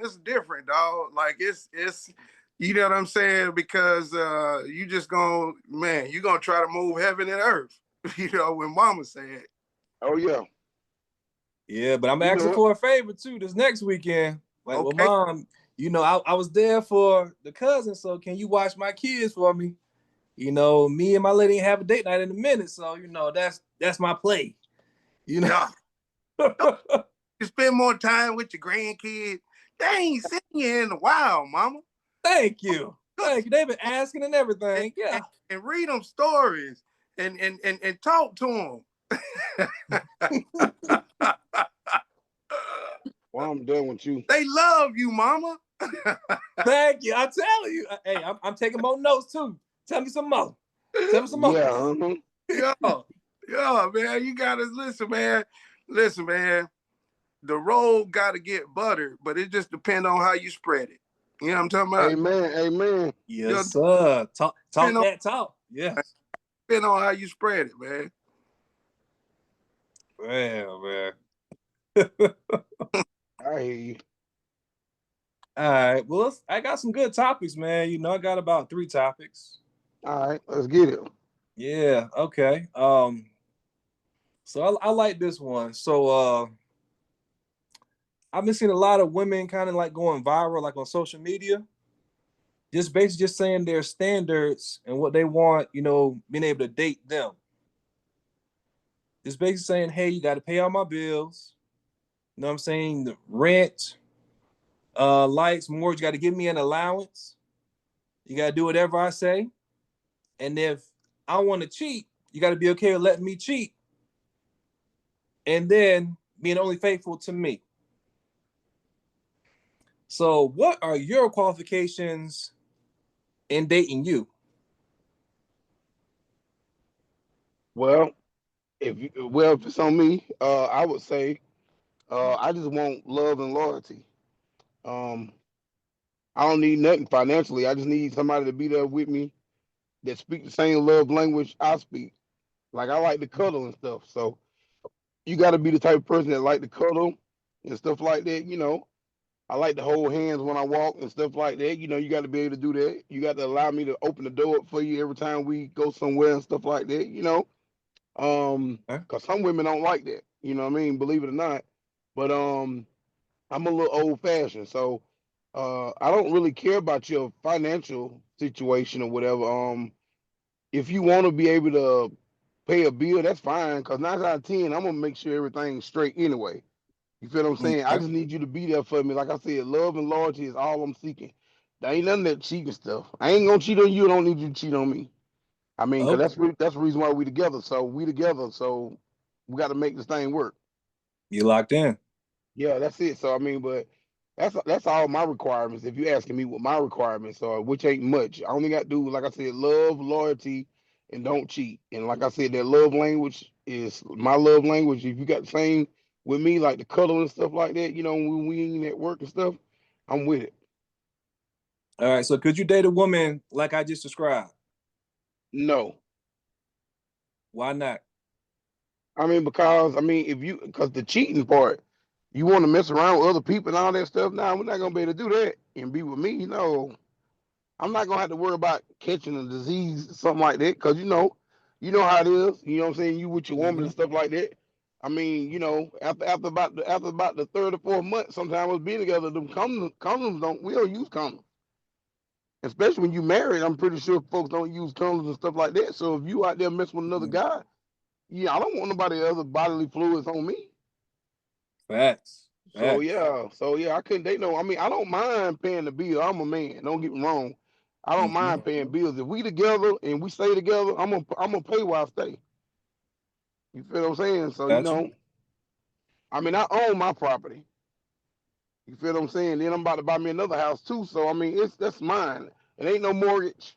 it's different, dog. Like it's you know what I'm saying? Because you just you gonna try to move heaven and earth. You know, when mama said. Oh yeah. Yeah, but I'm asking for a favor too this next weekend. Like, okay. Well, Mom, you know, I was there for the cousin, so can you watch my kids for me? You know, me and my lady have a date night in a minute, so you know that's my play. You know, you spend more time with your grandkids. They ain't seen you in a while, Mama. Thank you. Thank you. They've been asking and everything. Yeah, and read them stories and talk to them. Well, I'm done with you. They love you, Mama. Thank you. I'm telling you. Hey, I'm taking more notes too. Tell me some more. Tell me some more. Yeah. Yeah, man. You gotta listen, man. Listen, man. The road gotta get buttered, but it just depends on how you spread it. You know what I'm talking about? Amen. Yes, sir. Talk that talk. Yeah. Depend on how you spread it, man. Well, man. I hear you. All right. Well, I got some good topics, man. You know, I got about 3 topics. All right, let's get it. Yeah. Okay. So I like this one. So I've been seeing a lot of women kind of like going viral, like on social media. Just basically just saying their standards and what they want, you know, being able to date them. Just basically saying, hey, you got to pay all my bills. You know what I'm saying? The rent, lights, mortgage, you got to give me an allowance. You got to do whatever I say. And if I want to cheat, you got to be okay with letting me cheat. And then being only faithful to me. So what are your qualifications in dating you? Well, if it's on me, I would say I just want love and loyalty. I don't need nothing financially. I just need somebody to be there with me that speak the same love language I speak. Like I like to cuddle and stuff. So you got to be the type of person that like to cuddle and stuff like that. You know, I like to hold hands when I walk and stuff like that. You know, you got to be able to do that. You got to allow me to open the door up for you every time we go somewhere and stuff like that. You know, because some women don't like that. You know what I mean? Believe it or not. But I'm a little old fashioned, so I don't really care about your financial situation or whatever. If you want to be able to pay a bill, that's fine. Cause 9 out of 10, I'm gonna make sure everything's straight anyway. You feel what I'm saying? I just need you to be there for me. Like I said, love and loyalty is all I'm seeking. There ain't none of that cheating stuff. I ain't gonna cheat on you. I don't need you to cheat on me. I mean, cause that's the reason why we together. So we got to make this thing work. You locked in. Yeah, that's it. So I mean, but that's all my requirements. If you're asking me what my requirements are, which ain't much, I only got to do, like I said, love, loyalty, and don't cheat. And like I said, that love language is my love language. If you got the same with me, like the cuddle and stuff like that, you know, when we ain't at work and stuff, I'm with it. All right. So could you date a woman like I just described? No. Why not? I mean, because the cheating part, you want to mess around with other people and all that stuff. Now we're not gonna be able to do that and be with me. No, I'm not gonna have to worry about catching a disease, something like that, because you know how it is. You know what I'm saying? You with your woman and stuff like that. I mean, you know, after about the 3rd or 4th month, sometimes us being together, them condoms we don't use condoms. Especially when you married, I'm pretty sure folks don't use condoms and stuff like that. So if you out there messing with another guy, yeah, I don't want nobody other bodily fluids on me. Facts. So yeah, I couldn't date no. I mean, I don't mind paying the bill. I'm a man. Don't get me wrong. I don't mind paying bills. If we together and we stay together, I'm gonna pay while I stay. You feel what I'm saying? So I mean, I own my property. You feel what I'm saying? Then I'm about to buy me another house too. So I mean, that's mine. It ain't no mortgage.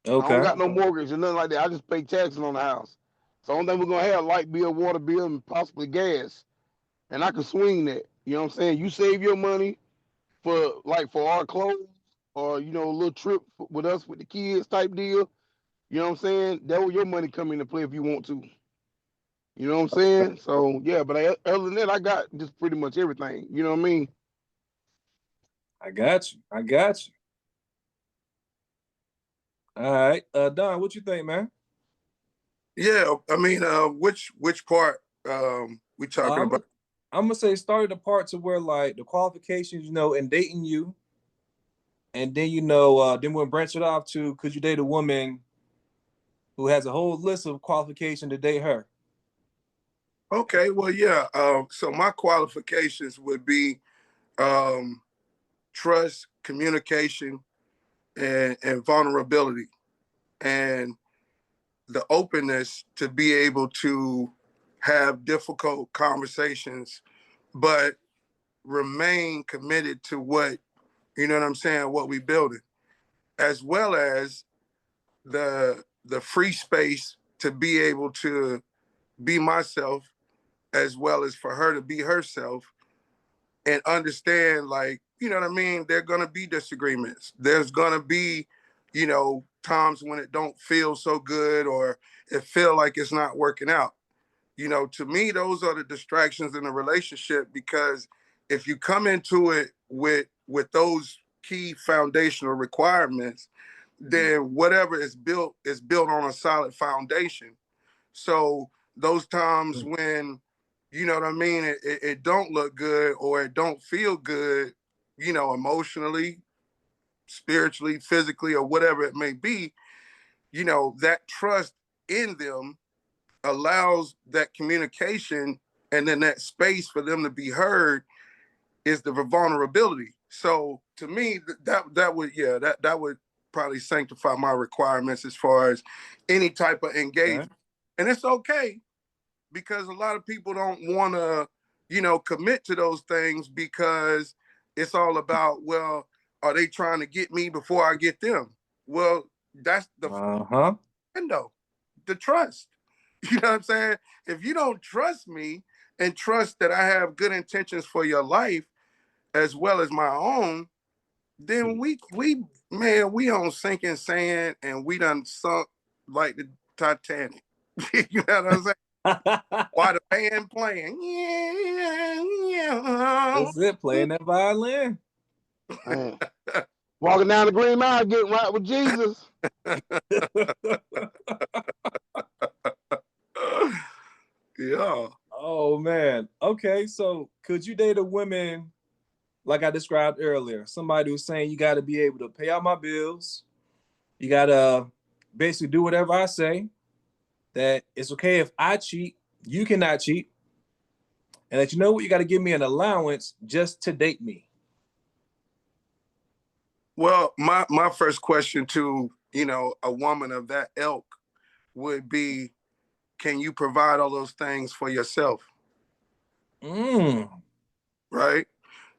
Okay. I don't got no mortgage or nothing like that. I just pay taxes on the house. So only thing we're gonna have light bill, water bill, and possibly gas. And I can swing that. You know what I'm saying? You save your money for our clothes or a little trip with us with the kids type deal. You know what I'm saying? That will your money come into play if you want to. You know what I'm saying? So yeah, but other than that, I got just pretty much everything. You know what I mean? I got you. I got you. All right. Don, what you think, man? Yeah, I mean, which part we talking I'm about? gonna say start the part to where like the qualifications, in dating you, and then then we'll branch it off to could you date a woman who has a whole list of qualifications to date her? Okay, well, yeah. So my qualifications would be um, trust, communication, and vulnerability, and the openness to be able to have difficult conversations, but remain committed to what what I'm saying, what we building, as well as the free space to be able to be myself, as well as for her to be herself, and understand, like, you know what I mean, there are gonna be disagreements. There's gonna be, times when it don't feel so good or it feel like it's not working out. To me, those are the distractions in a relationship, because if you come into it with those key foundational requirements, then whatever is built on a solid foundation. So those times when, you know what I mean, it don't look good or it don't feel good, emotionally, spiritually, physically, or whatever it may be, that trust in them allows that communication, and then that space for them to be heard is the vulnerability. So to me, that would probably sanctify my requirements as far as any type of engagement. Okay. And it's okay, because a lot of people don't want to, commit to those things, because it's all about, well, are they trying to get me before I get them? Well, that's the Uh-huh. window, the trust. You know what I'm saying? If you don't trust me and trust that I have good intentions for your life as well as my own, then we on sinking sand, and we done sunk like the Titanic. You know what I'm saying? Why the band playing? Yeah, yeah. That's it, playing that violin. Man. Walking down the Green Mile, getting right with Jesus. Yeah. Oh man. Okay, so could you date a woman like I described earlier? Somebody who's saying you got to be able to pay all my bills. You got to basically do whatever I say. That it's okay if I cheat, you cannot cheat. And that what, you got to give me an allowance just to date me. Well, my first question to, a woman of that ilk would be, can you provide all those things for yourself? Mm. Right?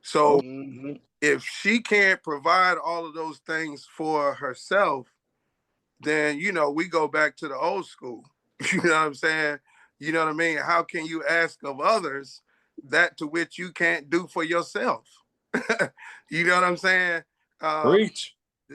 So Mm-hmm. if she can't provide all of those things for herself, then, we go back to the old school. You know what I'm saying? You know what I mean? How can you ask of others that to which you can't do for yourself? You know what I'm saying? Uh, Preach.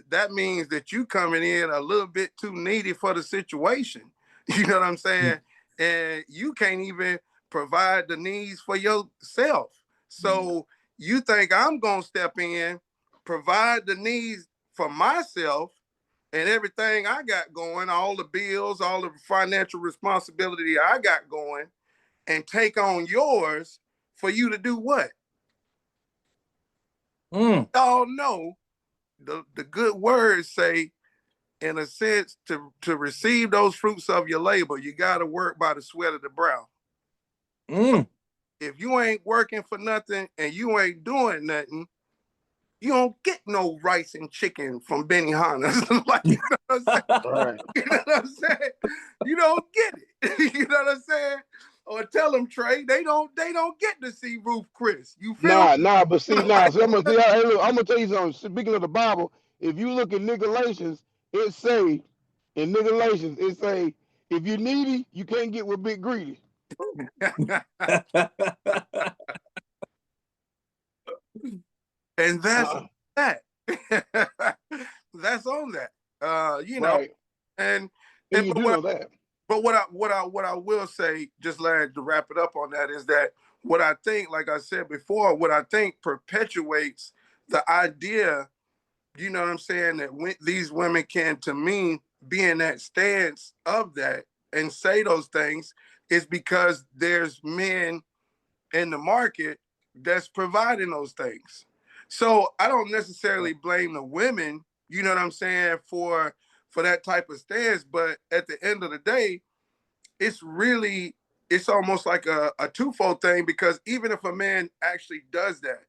that means that you coming in a little bit too needy for the situation. You know what I'm saying? And you can't even provide the needs for yourself. So you think I'm gonna step in, provide the needs for myself and everything I got going, all the bills, all the financial responsibility I got going, and take on yours for you to do what? Y'all know the good words say, in a sense, to receive those fruits of your labor, you got to work by the sweat of the brow. If you ain't working for nothing and you ain't doing nothing, you don't get no rice and chicken from Benihana's. Like, you know what I'm saying? Right. You know what I'm saying? You don't get it. You know what I'm saying? Or tell them, Trey, they don't get to see Ruth Chris. You feel me? But see, so I'm gonna tell you something. Speaking of the Bible, if you look at Nicolations, it say if you needy, you can't get with big greedy. And that's that. That's on that. Right. And And you do know that. But what I will say, just like to wrap it up on that, is that what I think, like I said before, what I think perpetuates the idea, you know what I'm saying, that these women can, to me, be in that stance of that and say those things is because there's men in the market that's providing those things. So I don't necessarily blame the women, you know what I'm saying, for that type of stance. But at the end of the day, it's almost like a twofold thing, because even if a man actually does that,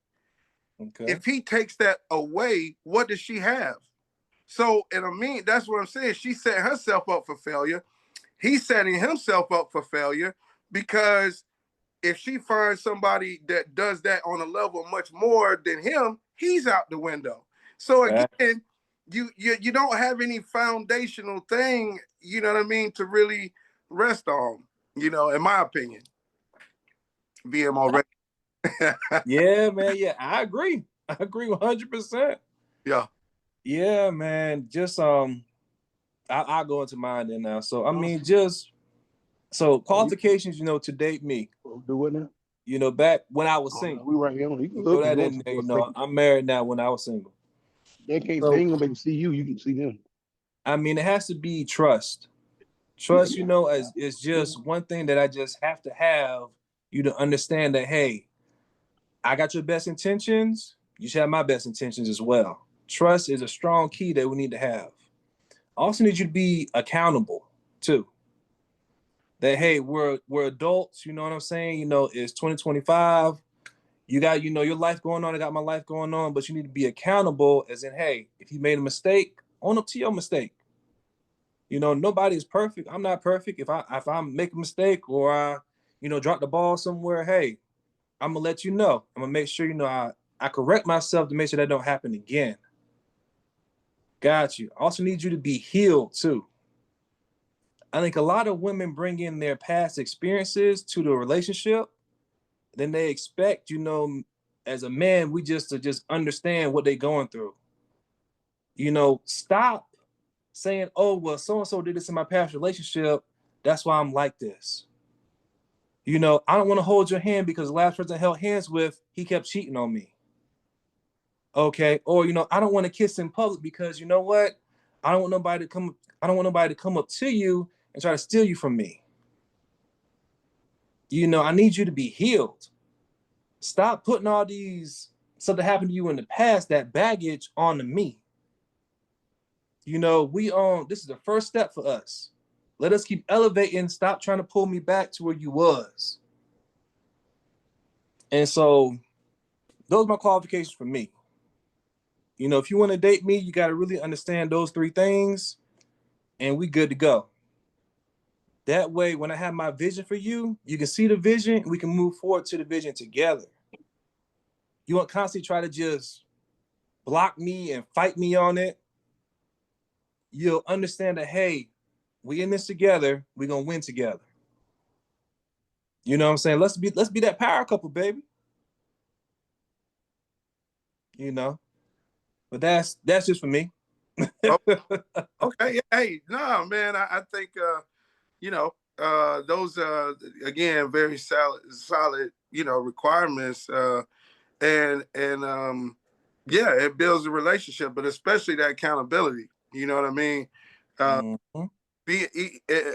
if he takes that away, what does she have? So, and I mean, that's what I'm saying. She set herself up for failure. He's setting himself up for failure, because if she finds somebody that does that on a level much more than him, he's out the window. So again, you don't have any foundational thing, you know what I mean, to really rest on, you know, in my opinion. V.M.O. Radio. Yeah, man. Yeah, I agree. I agree 100%. Yeah. Yeah, man. Just I'll go into mine then now. So I mean, qualifications, you know, to date me. Do what now? You know, back when I was single. We right here. You can Throw that in there, you know. I'm married now. When I was single, they ain't gonna be able to see you. You can see them. I mean, it has to be trust. Trust, you know, is just one thing that I just have to have you to understand that, hey, I got your best intentions. You should have my best intentions as well. Trust is a strong key that we need to have. I also need you to be accountable too. That, hey, we're adults, you know what I'm saying? You know, it's 2025. You got, you know, your life going on. I got my life going on, but you need to be accountable, as in, hey, if you made a mistake, own up to your mistake. You know, nobody is perfect. I'm not perfect. If I make a mistake or I, you know, drop the ball somewhere, hey, I'm gonna let you know. I'm gonna make sure, you know, I correct myself to make sure that don't happen again. Got you. I also need you to be healed too. I think a lot of women bring in their past experiences to the relationship. Then they expect, you know, as a man, we just understand what they're going through. You know, stop saying, oh, well, so-and-so did this in my past relationship. That's why I'm like this. You know, I don't want to hold your hand because the last person I held hands with, he kept cheating on me. Okay. Or, you know, I don't want to kiss in public because, you know what? I don't want nobody to come up to you and try to steal you from me. You know, I need you to be healed. Stop putting all these stuff that happened to you in the past, that baggage, onto me. You know, this is the first step for us. Let us keep elevating. Stop trying to pull me back to where you was. And so those are my qualifications for me. You know, if you want to date me, you got to really understand those three things and we good to go. That way, when I have my vision for you, you can see the vision and we can move forward to the vision together. You won't constantly try to just block me and fight me on it. You'll understand that, hey, we in this together, we're gonna win together. You know what I'm saying? Let's be that power couple, baby. You know, but that's just for me. Okay. Hey, no, man, I think you know, those again, very solid, you know, requirements, and yeah, it builds a relationship, but especially that accountability. You know what I mean? Mm-hmm.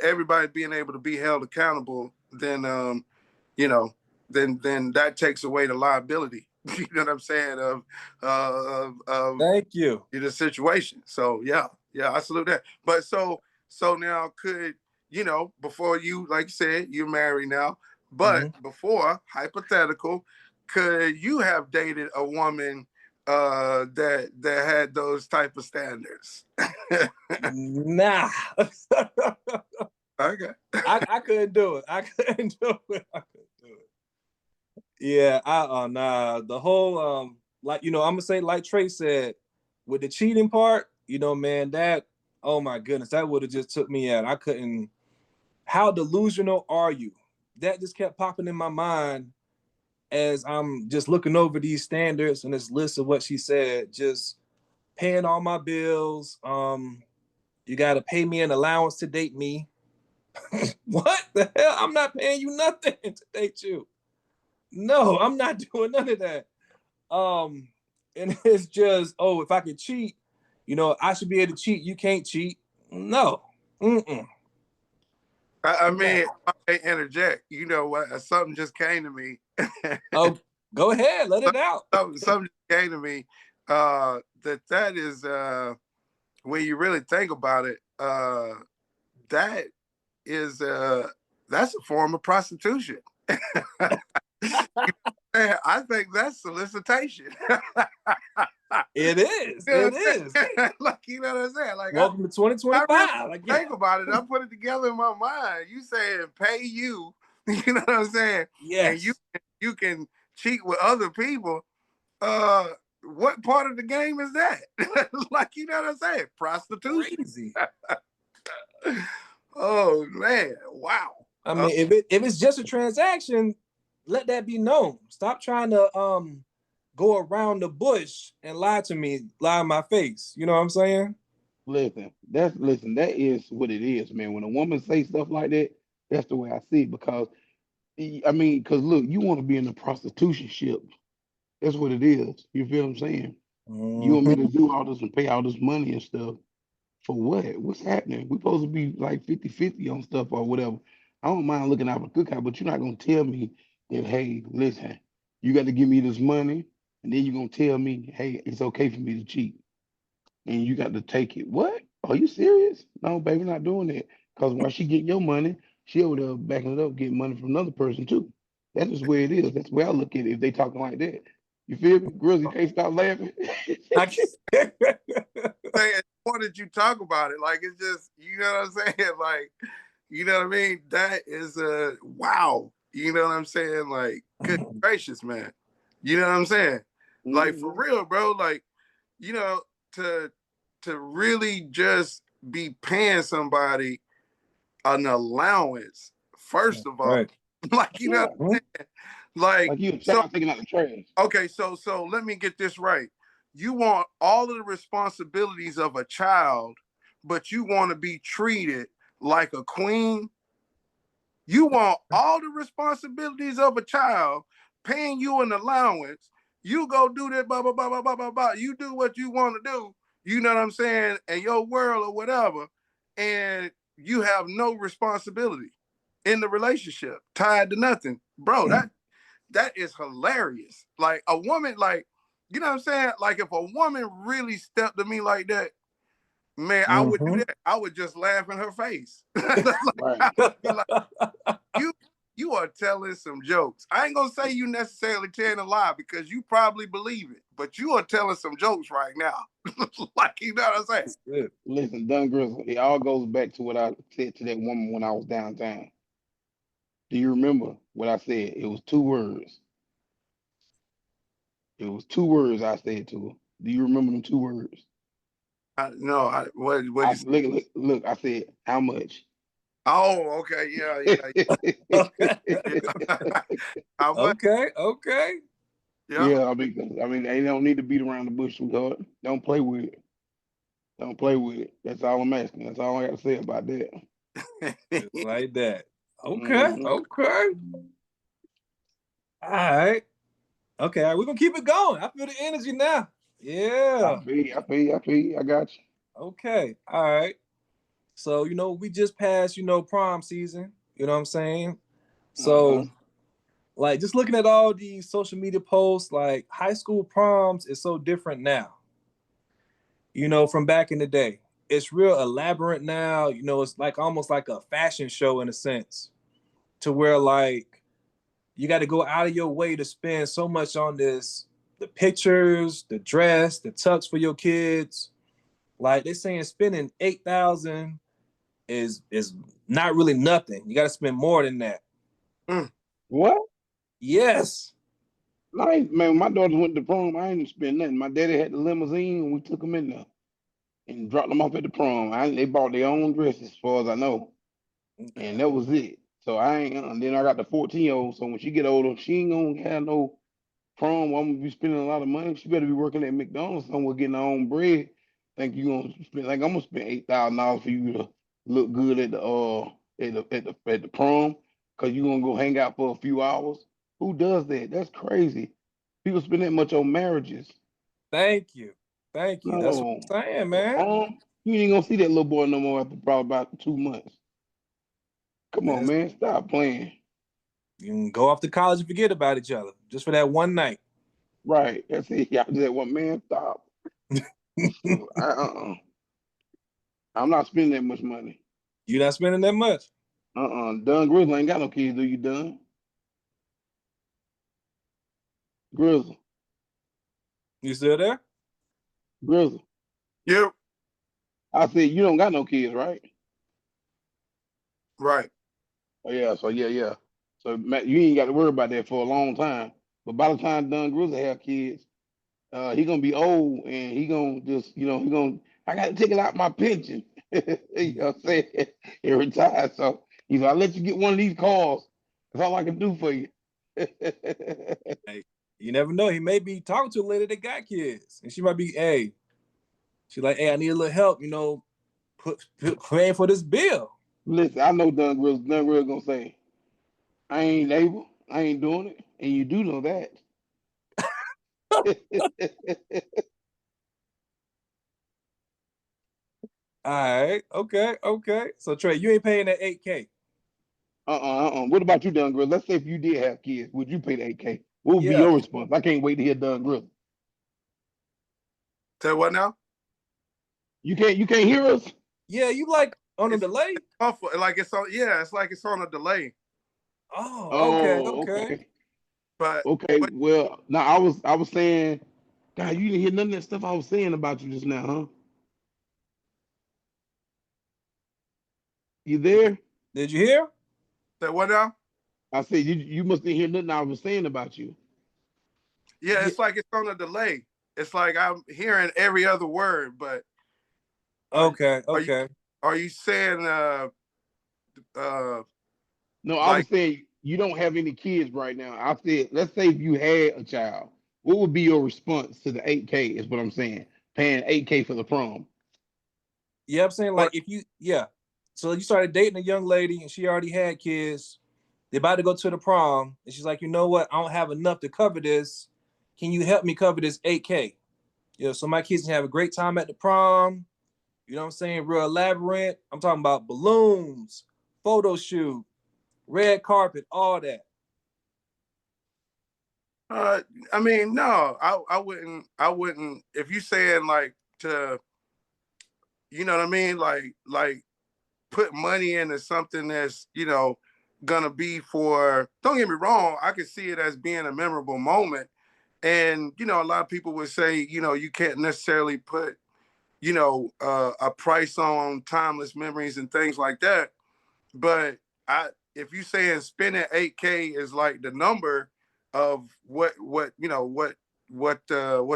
Everybody being able to be held accountable, then you know, then that takes away the liability. You know what I'm saying? Of Thank you. the situation. So yeah, I salute that. But so now, could, you know, before you, like you said, you're married now, but before, hypothetical, could you have dated a woman that had those type of standards? Nah. Okay. I couldn't do it. I couldn't do it. Yeah, nah. The whole like, you know, I'm gonna say, like Trey said, with the cheating part, you know, man, that, oh my goodness, that would have just took me out. I couldn't. How delusional are you? That just kept popping in my mind as I'm just looking over these standards and this list of what she said, just paying all my bills. You gotta pay me an allowance to date me. What the hell? I'm not paying you nothing to date you. No, I'm not doing none of that. And it's just, oh, if I can cheat, I should be able to cheat. You can't cheat. No. Mm-mm. I mean, I may interject. You know what? Something just came to me. Oh, go ahead, let it out. Something just came to me. That is when you really think about it. That is that's a form of prostitution. I think that's solicitation. It is. It is. Like, you know what I'm saying? Like, welcome to 2025. I really think about it. I put it together in my mind. You saying pay you, you know what I'm saying? Yes. And you can cheat with other people. What part of the game is that? Like, you know what I'm saying? Prostitution. Crazy. Oh man, wow. I mean, if it's just a transaction, let that be known. Stop trying to go around the bush and lie in my face. You know what I'm saying? Listen, that is what it is, man. When a woman say stuff like that, that's the way I see it. Because look, you want to be in the prostitution ship. That's what it is. You feel what I'm saying? You want me to do all this and pay all this money and stuff for what? What's happening? We're supposed to be like 50-50 on stuff or whatever. I don't mind looking out for cookout, but you're not gonna tell me that, hey, listen, you got to give me this money, and then you're gonna tell me, hey, it's okay for me to cheat, and you got to take it. What? Are you serious? No, baby, not doing that. Because while she getting your money, she over there backing it up, getting money from another person too. That's just where it is. That's where I look at it if they talking like that. You feel me? Girls, you can't stop laughing. The more that you talk about it, like, it's just, you know what I'm saying? Like, you know what I mean? That is wow. You know what I'm saying? Like, good gracious, man. You know what I'm saying? Like, for real, bro. Like, you know, to really just be paying somebody an allowance, first of all. Right. Like, you know what I'm saying? Like you so taking out the trash. okay, so let me get this right. You want all of the responsibilities of a child, but you want to be treated like a queen. You want all the responsibilities of a child, paying you an allowance. You go do that, blah, blah, blah, blah, blah, blah, blah. You do what you want to do, you know what I'm saying, in your world or whatever, and you have no responsibility in the relationship, tied to nothing. Bro, that is hilarious. Like, a woman, like, you know what I'm saying? Like, if a woman really stepped to me like that, man, I would do that. I would just laugh in her face. Right. I would be like, you are telling some jokes. I ain't gonna say you necessarily telling a lie, because you probably believe it, but you are telling some jokes right now. Like, you know what I'm saying? Listen, Dunn Grizzle, it all goes back to what I said to that woman when I was downtown. Do you remember what I said? It was 2 words. It was 2 words I said to her. Do you remember them 2 words? No, what you say? Look, I said, how much? Oh, okay, yeah. How much? Okay. Yeah. Yeah, they don't need to beat around the bush, sweetheart. Don't play with it. Don't play with it. That's all I'm asking. That's all I got to say about that. Just like that. Okay. Mhm. Okay. All right. Okay. All right. We're gonna keep it going. I feel the energy now. Yeah. I feel you. I got you. Okay. All right. So, we just passed, prom season. You know what I'm saying? Uh-huh. So, like, just looking at all these social media posts, like, high school proms is so different now, from back in the day. It's real elaborate now. It's like almost like a fashion show in a sense, to where, like, you got to go out of your way to spend so much on the pictures, the dress, the tux for your kids. Like, they're saying spending 8,000 is not really nothing. You got to spend more than that. What? Yes. Man, when my daughters went to prom, I ain't spend nothing. My daddy had the limousine, and we took them in there and dropped them off at the prom. They bought their own dresses, as far as I know, and that was it. So I ain't. Then I got the 14-year-old. So when she get older, she ain't gonna have no prom. I'm gonna be spending a lot of money. She better be working at McDonald's somewhere, getting her own bread. Think you gonna spend, like, I'm gonna spend $8,000 for you to look good at the prom, because you gonna go hang out for a few hours? Who does that? That's crazy. People spend that much on marriages. Thank you. Thank you. That's what No. I'm saying, man. You ain't gonna see that little boy no more after probably about 2 months. Come on, That's, man. Stop playing. you can go off to college and forget about each other just for that one night. Right. That's it. Y'all do that one, man. Stop. So, I'm not spending that much money. You're not spending that much. Dunn Grizzle ain't got no kids, do you, Dunn? Grizzle. You still there? Grizzle. Yep. I said, you don't got no kids, right? Right. Oh, yeah. So, yeah. So, Matt, you ain't got to worry about that for a long time. But by the time Dunn Grizzle have kids, he gonna be old and he gonna just, I gotta take it out my pension. You know what I'm saying? He retired. So he's like, I'll let you get one of these cars. That's all I can do for you. Hey, you never know. He may be talking to a lady that got kids, and she might be, hey, she's like, hey, I need a little help, paying for this bill. Listen, I know Dunn Grizzle. Dunn Grizzle gonna say, I ain't able, I ain't doing it. And you do know that. All right, okay. So Trey, you ain't paying that 8K. What about you, Dunn Grizzle? Let's say if you did have kids, would you pay the 8K? What would be Yeah, your response? I can't wait to hear Dunn Grizzle. Say what now? You can't hear us? yeah, you like on a delay? Awful. Like it's on. Yeah, it's like it's on a delay. Oh, Oh, okay. okay. But Okay, well, now I was saying, God, you didn't hear none of that stuff I was saying about you just now, huh? You there? Did you hear? say what now? I said you must didn't hear nothing I was saying about you. Yeah, Yeah. it's like it's on a delay. It's like I'm hearing every other word, but are Okay, are you okay. are you saying uh No, I like was saying you don't have any kids right now. I said, let's say if you had a child, what would be your response to the 8K? Is what I'm saying. Paying 8K for the prom. Yeah, I'm saying like what? if you, yeah. So you started dating a young lady and she already had kids. They're about to go to the prom, and she's like, you know what? I don't have enough to cover this. Can you help me cover this 8K? So my kids can have a great time at the prom. You know what I'm saying? Real elaborate. I'm talking about balloons, photo shoot, red carpet, all that. Uh, I mean, no, I wouldn't. If you saying like to, you know what I mean, like put money into something that's gonna be for. Don't get me wrong, I could see it as being a memorable moment, and a lot of people would say you can't necessarily put a price on timeless memories and things like that. But if you saying spending 8K is like the number of what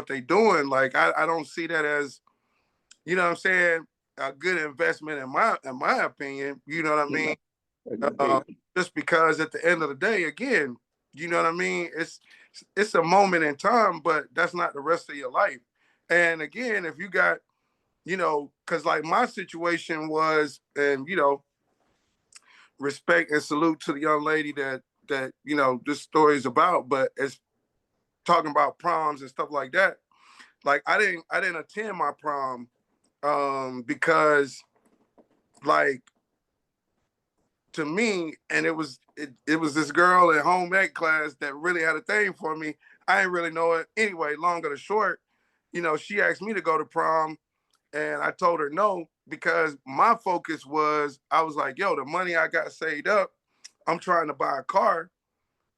they doing, like I don't see that as what I'm saying, a good investment in my opinion. You know what I mean? Uh, just because at the end of the day, again, you know what I mean. It's a moment in time, but that's not the rest of your life. And again, if you got because like my situation was, and respect and salute to the young lady that this story is about, but it's talking about proms and stuff like that. Like I didn't attend my prom because like to me, and it was this girl in home ec class that really had a thing for me. I didn't really know it anyway. Long or the short, she asked me to go to prom, and I told her no because my focus was I was like, yo, the money I got saved up, I'm trying to buy a car,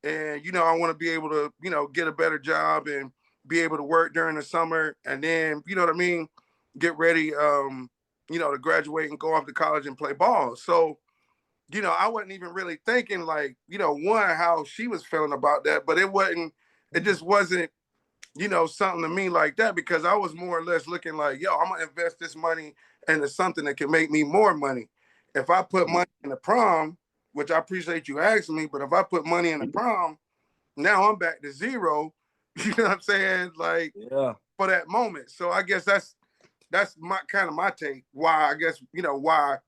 and I want to be able to get a better job and be able to work during the summer, and then what I mean, get ready to graduate and go off to college and play ball. So I wasn't even really thinking like one how she was feeling about that, but it just wasn't something to me like that, because I was more or less looking like, yo, I'm gonna invest this money into something that can make me more money. If I put money in the prom, which I appreciate you asking me, but if I put money in the prom, now I'm back to zero. You know what I'm saying? Like Yeah. for that moment. So I guess that's my kind of my take. Why I guess why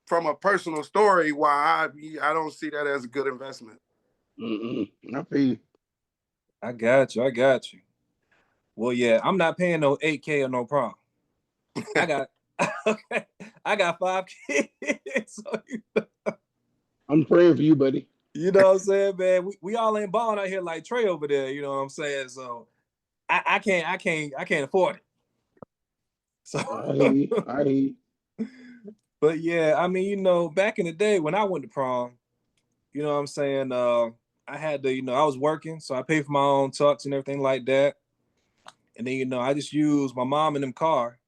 from a personal story why I don't see that as a good investment. I feel you. I got you. Well, yeah, I'm not paying no 8K or no prom. I got okay, I got 5 kids. So I'm praying for you, buddy. you know what I'm saying, man? We all ain't balling out here like Trey over there, you know what I'm saying? So I can't afford it. So I hear you. I hear you. but yeah, I mean, back in the day when I went to prom, you know what I'm saying? I had to, I was working, so I paid for my own tux and everything like that. And then, I just used my mom and them car.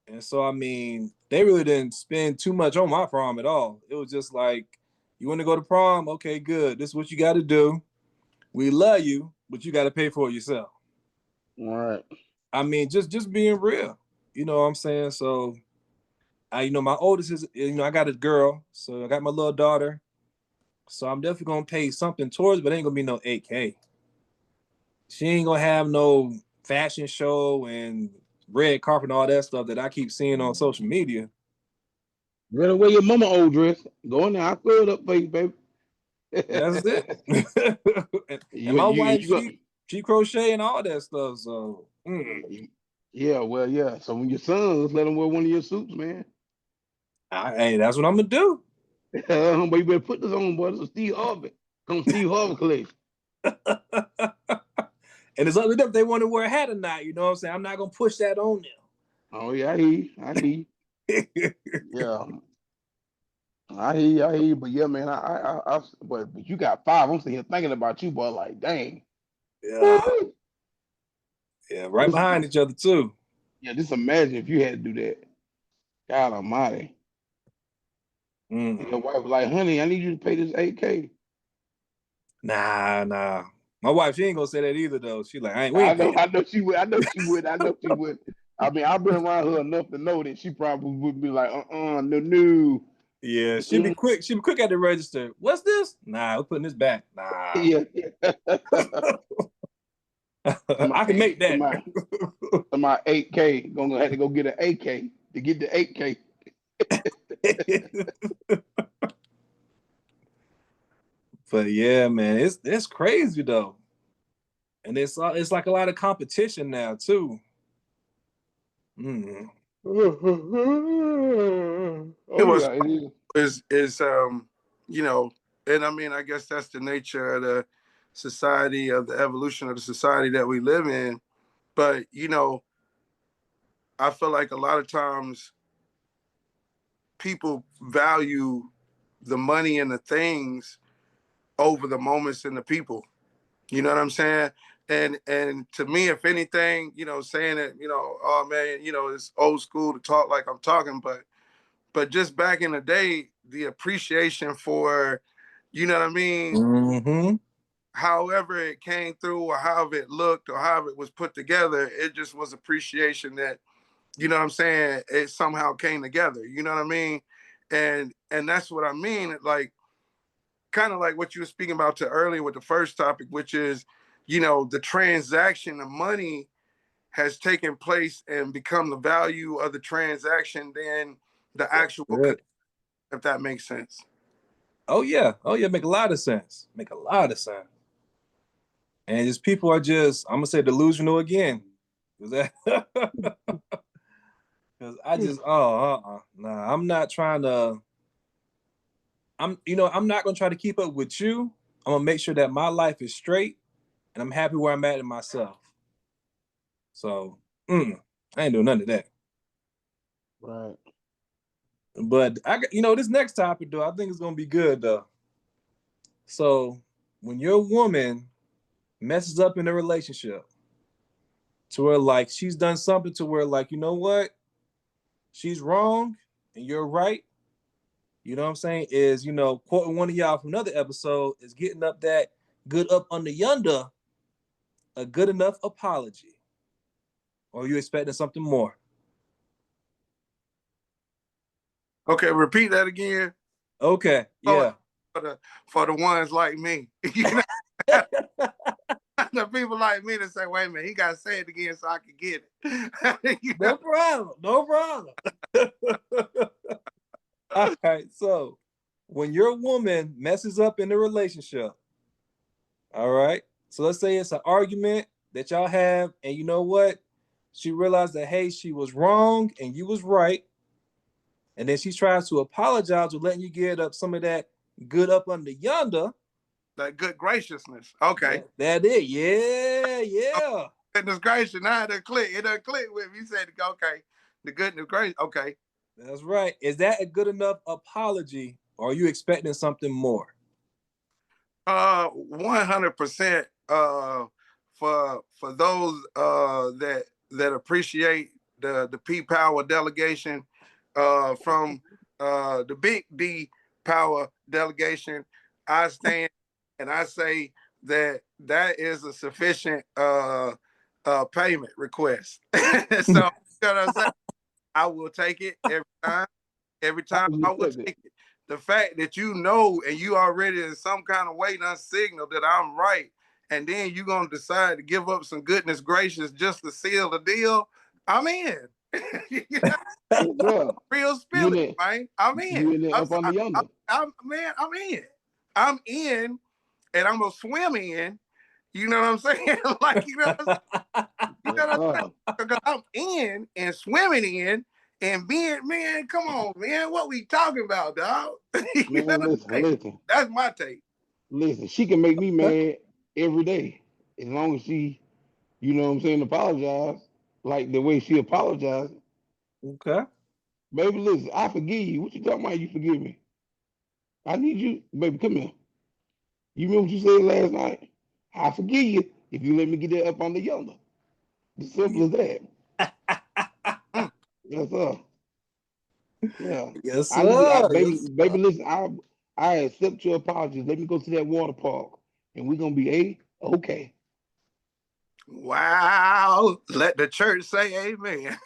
And so, I mean, they really didn't spend too much on my prom at all. It was just like, you want to go to prom? Okay, good. This is what you got to do. We love you, but you got to pay for it yourself. All right. I mean, just being real. You know what I'm saying? So, my oldest is, I got a girl. So I got my little daughter. So I'm definitely going to pay something towards, but it ain't going to be no 8K. She ain't going to have no fashion show and red carpet and all that stuff that I keep seeing on social media. Better wear your mama old dress. Go in there. I'll throw it up for you, baby. That's it. and you, my you, wife, you got, she crochet and all that stuff. So yeah, well, yeah. So when your sons, let them wear one of your suits, man. hey, that's what I'm gonna do. But you better put this on, boy. This is Steve Harvey. Come Steve Harvey collection. And it's up to them if they want to wear a hat or not. You know what I'm saying? I'm not gonna push that on Oh yeah, I hear you. I hear them. you. Yeah. I hear you, I hear you, but yeah, man, but you got 5. I'm sitting here thinking about you, boy. Like, dang. Yeah, Woo! yeah, right behind each other too. Yeah, just imagine if you had to do that. God Almighty. And your wife was like, honey, I need you to pay this 8K. Nah. My wife, she ain't gonna say that either though. She like, we I ain't know, paying. I know she would. I know she would. I know she would. I mean, I've been around her enough to know that she probably would be like, no. Yeah, she'd be quick. She'd be quick at the register. What's this? Nah, we're putting this back. Nah. Yeah. I can make that. my 8K gonna have to go get an AK to get the 8K. But yeah, man, it's crazy though, and it's like a lot of competition now too. Mm. It Oh was yeah, it is. is you know, and I mean, I guess that's the nature of the society, of the evolution of the society that we live in. But I feel like a lot of times people value the money and the things over the moments and the people. You know what I'm saying? And to me, if anything, saying it, oh man, it's old school to talk like I'm talking, but just back in the day, the appreciation for, you know what I mean, Mm-hmm. however it came through or however it looked or however it was put together, it just was appreciation that, you know what I'm saying, it somehow came together. You know what I mean? And that's what I mean. Like, kind of like what you were speaking about to earlier with the first topic, which is, the transaction of money has taken place and become the value of the transaction than the actual, if that makes sense. Oh yeah, make a lot of sense. And just people are just, I'm gonna say delusional again, because I just nah, I'm not trying to. I'm not gonna try to keep up with you. I'm gonna make sure that my life is straight, and I'm happy where I'm at in myself. So, I ain't doing none of that. Right. But this next topic though, I think it's gonna be good though. So, when your woman messes up in a relationship, to where like she's done something to where like, you know what, she's wrong and you're right. You know what I'm saying? Is, quoting one of y'all from another episode, is getting up that good up under yonder, a good enough apology. Or are you expecting something more? Okay, repeat that again. Okay, yeah. For the ones like me, the people like me to say, wait a minute, he got to say it again so I can get it. No problem. All right, so when your woman messes up in a relationship, all right, so let's say it's an argument, that y'all have, and you know what? She realized that, hey, she was wrong and you was right. And then she tries to apologize for letting you get up some of that good up under yonder. That good graciousness. Okay. That it. Yeah, yeah. Goodness gracious. Now it done click. It done click with me. You said, okay. The goodness gracious. Okay. That's right. Is that a good enough apology, or are you expecting something more? 100%. For those that appreciate the P Power delegation, from the Big D Power delegation, I stand and I say that is a sufficient payment request. So you know what I'm saying? I will take it every time. Every time I will take it. The fact that you know and you already in some kind of way done signal that I'm right, and then you're gonna decide to give up some goodness gracious just to seal the deal, I'm in. You know? Real spirit, man. I'm in. You in there up on the yonder. I'm in. I'm in, and I'm gonna swim in. You know what I'm saying? Like, you know what I'm saying? You know what I'm saying? Because I'm in and swimming in. And being, man, come on, man. What we talking about, dog? Man, listen. That's my take. Listen, she can make me mad every day. As long as she, you know what I'm saying, apologize. Like the way she apologized. Okay. Baby, listen, I forgive you. What you talking about? You forgive me. I need you. Baby, come here. You remember what you said last night? I forgive you if you let me get that up on the yonder. As simple as that. Yes, sir. Yeah. Yes, sir. Baby, listen, I accept your apologies. Let me go to that water park and we're gonna be okay. Wow. Let the church say amen.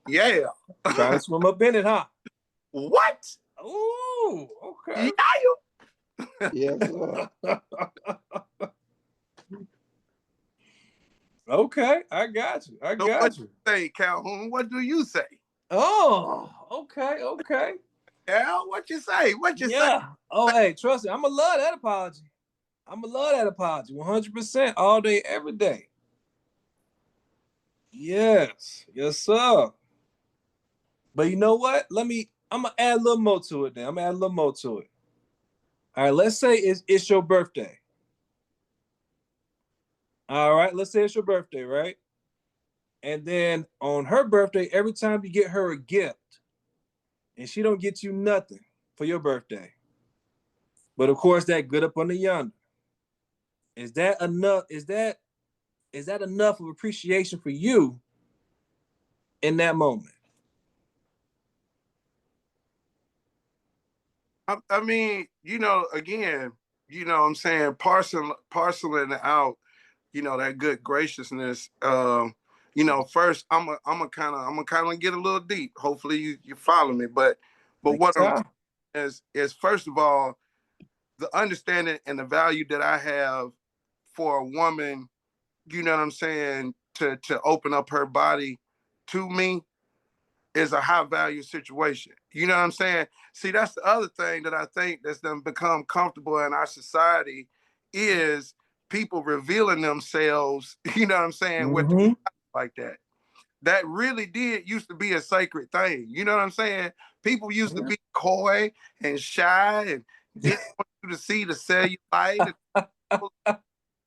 Yeah. Trying to swim up in it, huh? What? Ooh, okay. Yeah. Yes, sir. Okay, I got you. I got you. Say, Calhoun, what do you say? Oh, okay. Yeah, what you say? What you say? Oh, hey, trust me, I'ma love that apology. 100% all day, every day. Yes, sir. But you know what? I'm gonna add a little more to it then. I'm gonna add a little more to it. All right, let's say it's your birthday. All right, let's say it's your birthday, right? And then on her birthday, every time you get her a gift, and she don't get you nothing for your birthday. But of course, that good up on the yonder. Is that enough? Is that enough of appreciation for you in that moment? I mean, again, what I'm saying, parceling out, that good graciousness. First I'm a kind of get a little deep. Hopefully you follow me, but what I'm is first of all, the understanding and the value that I have for a woman, you know what I'm saying, to open up her body to me is a high value situation. You know what I'm saying? See, that's the other thing that I think that's done become comfortable in our society is people revealing themselves, you know what I'm saying, with like that. That really did used to be a sacred thing. You know what I'm saying? People used to be coy and shy and didn't want you to see the cellulite.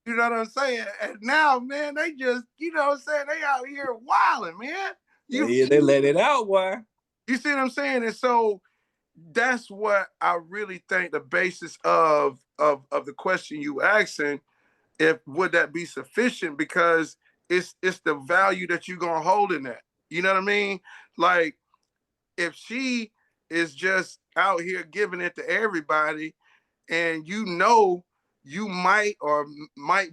You know what I'm saying? And now, man, they just, you know what I'm saying? They out here wilding, man. They let it out, why? You see what I'm saying? And so that's what I really think the basis of the question you asking, if would that be sufficient, because it's the value that you're gonna hold in that. You know what I mean? Like if she is just out here giving it to everybody, and you might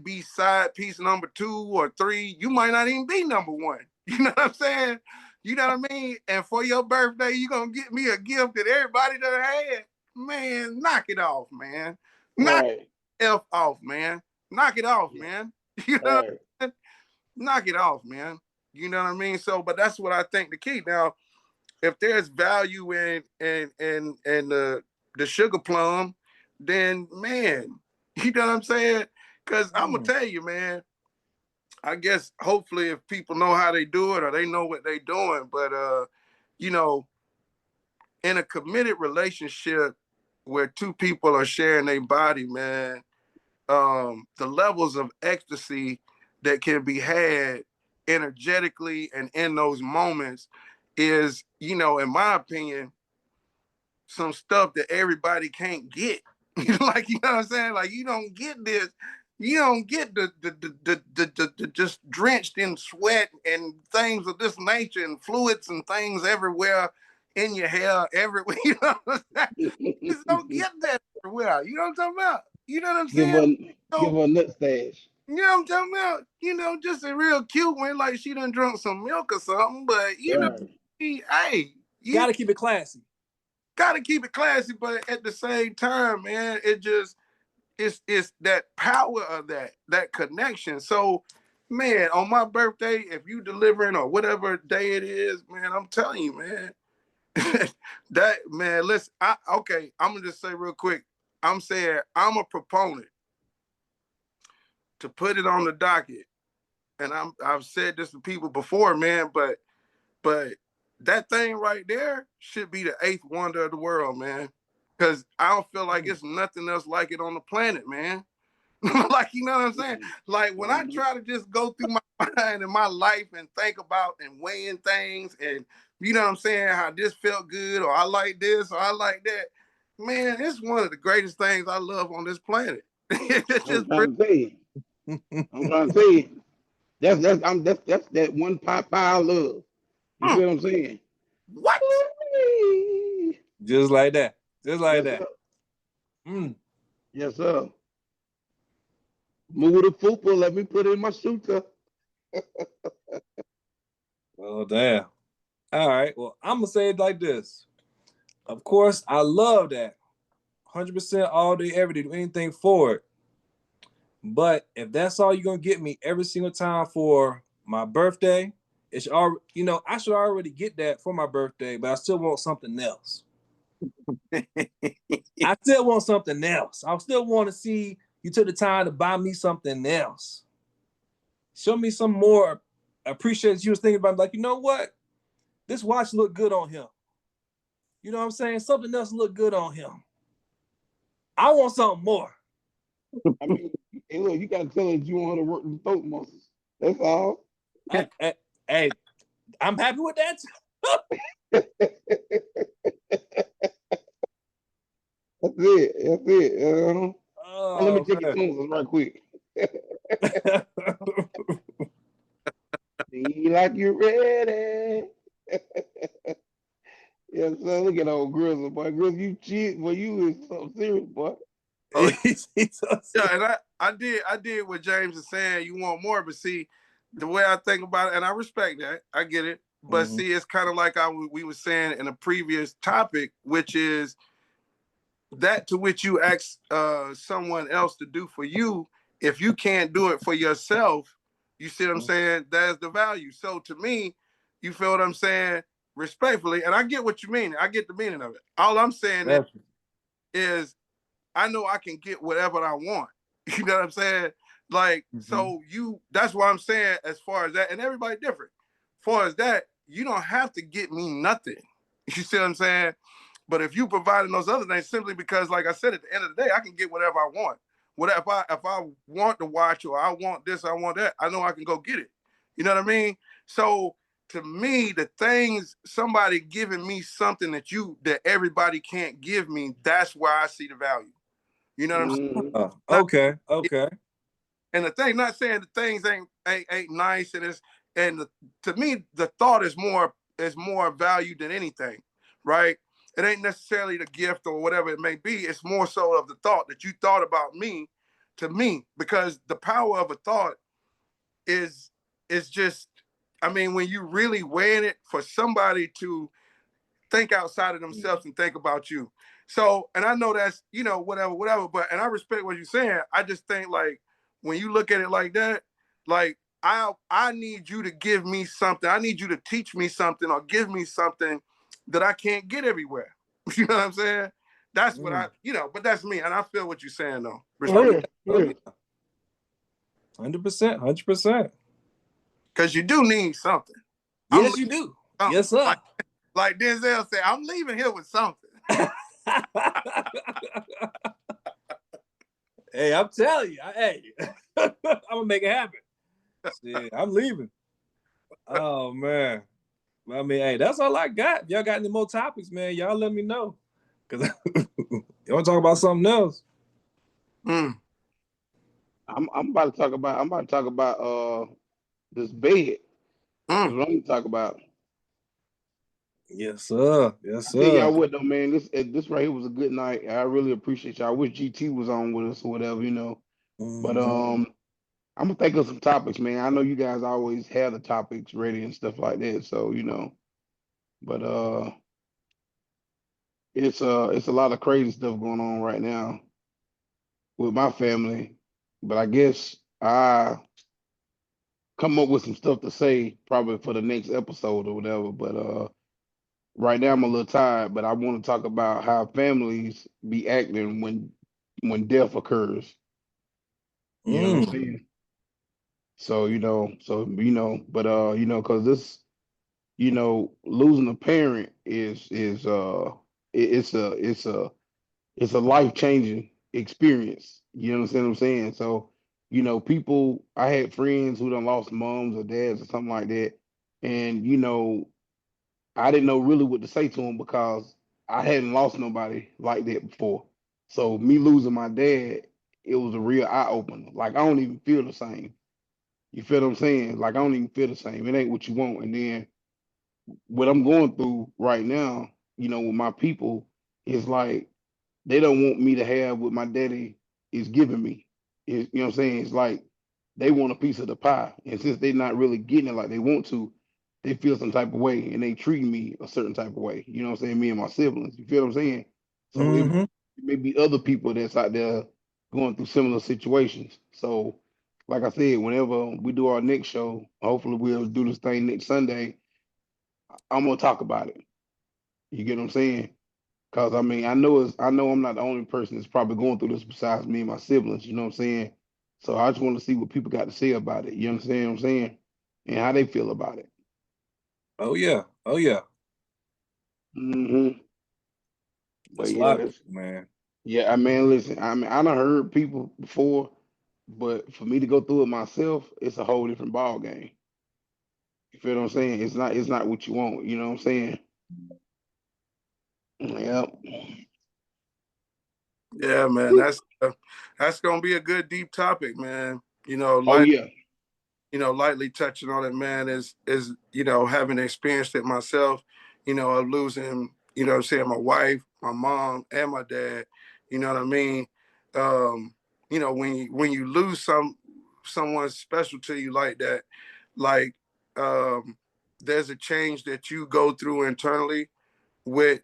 be side piece number 2 or 3, you might not even be number 1. You know what I'm saying? You know what I mean? And for your birthday, you're gonna get me a gift that everybody done had. Man, knock it off, man. Knock it off, man. Knock it off, man. You know what I mean? Knock it off, man. You know what I mean? So, but that's what I think the key. Now, if there's value in the sugar plum, then man, you know what I'm saying? Because I'm gonna tell you, man. I guess hopefully if people know how they do it or they know what they're doing, but you know, in a committed relationship where two people are sharing their body, man, the levels of ecstasy that can be had energetically and in those moments is, you know, in my opinion, some stuff that everybody can't get. Like, you know what I'm saying? Like, you don't get this. You don't get the just drenched in sweat and things of this nature and fluids and things everywhere in your hair, everywhere. You know what I'm saying? You just don't get that everywhere. You know what I'm talking about? You know what I'm Give saying? her, give So, her a nut stash. you know what I'm talking about? You know, just a real cute one, like she done drunk some milk or something. But you know, Right. hey, you Gotta keep it classy. gotta keep it classy, but at the same time, man, it just it's that power of that connection. So, man, on my birthday, if you delivering or whatever day it is, man, I'm telling you, man, that man, listen, okay, I'm gonna just say real quick. I'm saying I'm a proponent to put it on the docket, and I've said this to people before, man, but that thing right there should be the eighth wonder of the world, man. Because I don't feel like it's nothing else like it on the planet, man. Like, you know what I'm saying? Like when I try to just go through my mind and my life and think about and weighing things and you know what I'm saying, how this felt good or I like this or I like that, man, it's one of the greatest things I love on this planet. It's I'm just trying to tell you. I'm trying to tell you. That's that one pile of love. You feel what I'm saying? what? Just like that. Just like Yes, that. sir. Mm. Yes, sir. Move the fupa. Let me put it in my shooter. Oh, damn. All right. Well, I'm gonna say it like this. Of course, I love that. 100% all day, every day, do anything for it. But if that's all you're gonna get me every single time for my birthday, it's all you know, I should already get that for my birthday, but I still want something else. I still want something else. I still want to see you took the time to buy me something else. Show me some more appreciation. You was thinking about like, you know what? This watch look good on him. You know what I'm saying? Something else look good on him. I want something more. I mean, hey, look, you gotta tell her that you want her to work the throat muscles. That's all. Hey, I'm happy with that. That's it. That's it. Let me Oh check your man. tonsils right quick. See like you're ready. Yes, sir. Look at old Grizzly, boy. Grizzly, you cheat. Boy, you is something serious, boy. Oh He's so yeah, and I did what James is saying. You want more, but see, the way I think about it, and I respect that, I get it. But Mhm. see, it's kind of like we were saying in a previous topic, which is that to which you ask someone else to do for you. If you can't do it for yourself, you see what I'm saying? That's the value. So to me, you feel what I'm saying? Respectfully, and I get what you mean. I get the meaning of it. All I'm saying is I know I can get whatever I want. You know what I'm saying? Like, so that's why I'm saying as far as that, and everybody different. As far as that, you don't have to get me nothing. You see what I'm saying? But if you providing those other things simply because, like I said, at the end of the day, I can get whatever I want. Whatever if I want to watch or I want this, I want that, I know I can go get it. You know what I mean? So to me, the things somebody giving me something that everybody can't give me, that's where I see the value. You know what I'm saying? Not, Okay. Okay. and the thing, not saying the things ain't nice, and to me, the thought is more value than anything, right? It ain't necessarily the gift or whatever it may be. It's more so of the thought that you thought about me to me, because the power of a thought is just, I mean, when you really weighing it for somebody to think outside of themselves and think about you. So, and I know that's, whatever, but, and I respect what you're saying. I just think like, when you look at it like that, like I need you to give me something. I need you to teach me something or give me something that I can't get everywhere. You know what I'm saying? That's what but that's me. And I feel what you're saying though. Oh, Respect. yeah. Oh, yeah. 100%, 100%. Because you do need something. Yes, you do. Something. Yes, sir. Like Denzel said, I'm leaving here with something. Hey, I'm telling you. I'm gonna make it happen. Shit, I'm leaving. Oh man. I mean, hey, that's all I got. If y'all got any more topics, man, y'all let me know. Cause you want to talk about something else. Mm. I'm about to talk about this bed. That's what I'm gonna talk about. Yes, sir. Yes, I tell sir. y'all what though, man, this right here was a good night. I really appreciate y'all. I wish GT was on with us or whatever, you know. But I'm gonna think of some topics, man. I know you guys always have the topics ready and stuff like that, so you know. But it's a lot of crazy stuff going on right now with my family. But I guess I come up with some stuff to say probably for the next episode or whatever. But right now I'm a little tired, but I want to talk about how families be acting when death occurs. You know what I'm saying? So but because this, losing a parent it's a life changing experience. You understand what I'm saying? So, people, I had friends who done lost moms or dads or something like that. And, I didn't know really what to say to them because I hadn't lost nobody like that before. So, me losing my dad, it was a real eye opener. Like, I don't even feel the same. You feel what I'm saying? Like, I don't even feel the same. It ain't what you want. And then what I'm going through right now, with my people, is like, they don't want me to have what my daddy is giving me. You know what I'm saying? It's like they want a piece of the pie. And since they're not really getting it like they want to, they feel some type of way and they treat me a certain type of way. You know what I'm saying? Me and my siblings. You feel what I'm saying? So it may be other people that's out there going through similar situations. So, like I said, whenever we do our next show, hopefully we'll do this thing next Sunday. I'm gonna talk about it. You get what I'm saying? Cause I mean, I know I'm not the only person that's probably going through this besides me and my siblings. You know what I'm saying? So I just want to see what people got to say about it. You understand what I'm saying? And how they feel about it. Oh yeah. Oh yeah. hmm But That's a yeah, lot of people, man. yeah. I mean, listen. I mean, I done heard people before, but for me to go through it myself, it's a whole different ball game. You feel what I'm saying? It's not what you want. You know what I'm saying? Yep. Yeah, man. That's gonna be a good deep topic, man. Oh yeah. Lightly touching on it, man, is having experienced it myself, of losing, what I'm saying, my wife, my mom, and my dad. You know what I mean? When you lose someone special to you like that, like there's a change that you go through internally with,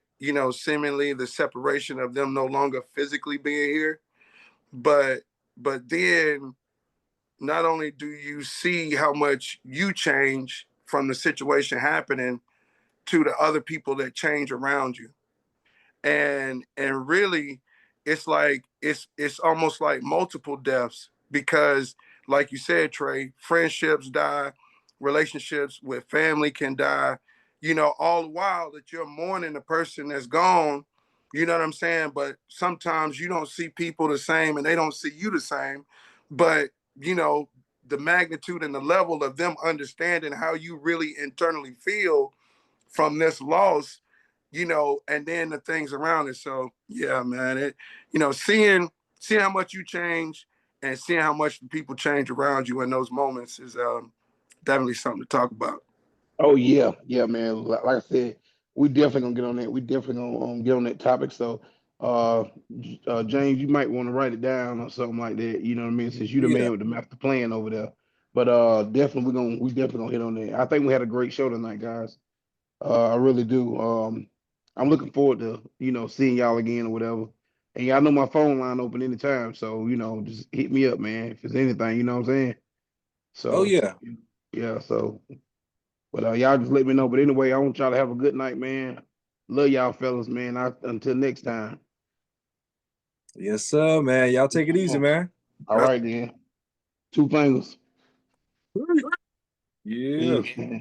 seemingly the separation of them no longer physically being here. But then not only do you see how much you change from the situation happening to the other people that change around you, and really it's like it's almost like multiple deaths, because like you said, Trey, friendships die, relationships with family can die, all the while that you're mourning the person that's gone. You know what I'm saying? But sometimes you don't see people the same and they don't see you the same. But the magnitude and the level of them understanding how you really internally feel from this loss, and then the things around it. So yeah, man, seeing how much you change and seeing how much the people change around you in those moments is definitely something to talk about. Oh yeah, yeah, man. Like I said, we definitely gonna get on that. We definitely gonna get on that topic. So, uh, James, you might want to write it down or something like that. You know what I mean? Since you the Yeah. man with the master plan over there. But definitely we definitely gonna hit on that. I think we had a great show tonight, guys. I really do. I'm looking forward to seeing y'all again or whatever. And y'all know my phone line open anytime, so just hit me up, man. If there's anything, you know what I'm saying. Oh So yeah. yeah, so. But y'all just let me know. But anyway, I want y'all to have a good night, man. Love y'all fellas, man. Until next time. Yes, sir, man. Y'all take it easy, man. All right then. 2 fingers. Yeah. Yeah.